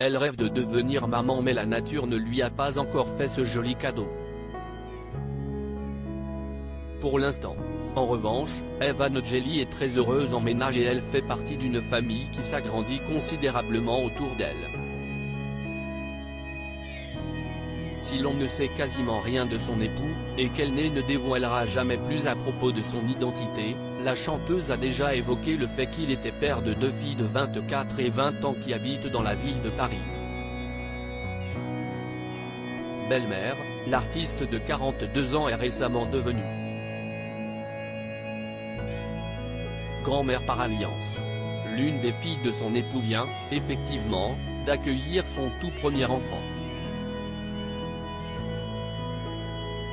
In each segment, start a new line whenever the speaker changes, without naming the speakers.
Elle rêve de devenir maman mais la nature ne lui a pas encore fait ce joli cadeau. Pour l'instant. En revanche, Evangeline est très heureuse en ménage et elle fait partie d'une famille qui s'agrandit considérablement autour d'elle. Si l'on ne sait quasiment rien de son époux, et qu'elle ne dévoilera jamais plus à propos de son identité, la chanteuse a déjà évoqué le fait qu'il était père de 2 filles de 24 et 20 ans qui habitent dans la ville de Paris. Belle-mère, l'artiste de 42 ans est récemment devenue grand-mère par alliance. L'une des filles de son époux vient, effectivement, d'accueillir son tout premier enfant.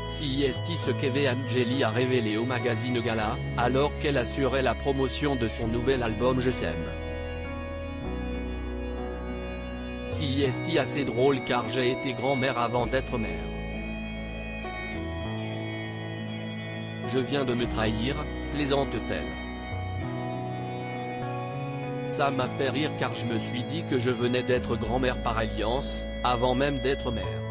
C'est ce qu'Evangeline a révélé au magazine Gala, alors qu'elle assurait la promotion de son nouvel album Je s'aime. C'est assez drôle car j'ai été grand-mère avant d'être mère. Je viens de me trahir, plaisante-t-elle. Ça m'a fait rire car je me suis dit que je venais d'être grand-mère par alliance, avant même d'être mère.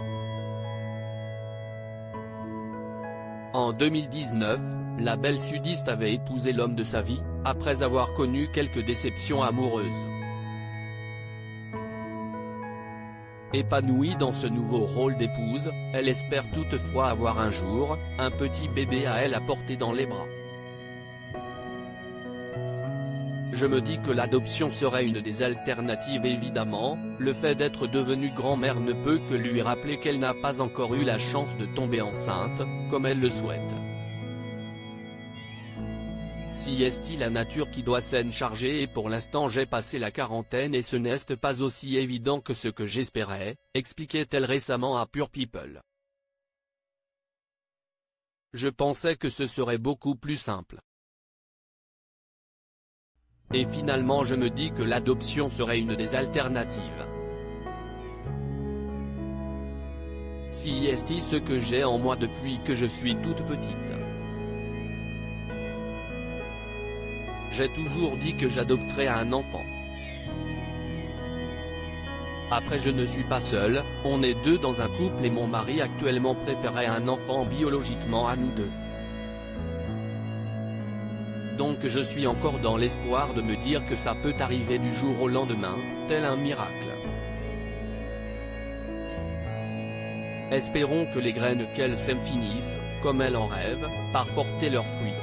En 2019, la belle sudiste avait épousé l'homme de sa vie, après avoir connu quelques déceptions amoureuses. Épanouie dans ce nouveau rôle d'épouse, elle espère toutefois avoir un jour, un petit bébé à elle à porter dans les bras. Je me dis que l'adoption serait une des alternatives évidemment, le fait d'être devenue grand-mère ne peut que lui rappeler qu'elle n'a pas encore eu la chance de tomber enceinte, comme elle le souhaite. C'est la nature qui doit s'en charger et pour l'instant j'ai passé la quarantaine et ce n'est pas aussi évident que ce que j'espérais, expliquait-elle récemment à Pure People. Je pensais que ce serait beaucoup plus simple. Et finalement je me dis que l'adoption serait une des alternatives. C'est ce que j'ai en moi depuis que je suis toute petite. J'ai toujours dit que j'adopterais un enfant. Après je ne suis pas seule, on est 2 dans un couple et mon mari actuellement préférait un enfant biologiquement à nous 2. Donc je suis encore dans l'espoir de me dire que ça peut arriver du jour au lendemain, tel un miracle. Espérons que les graines qu'elle sème finissent, comme elle en rêve, par porter leurs fruits.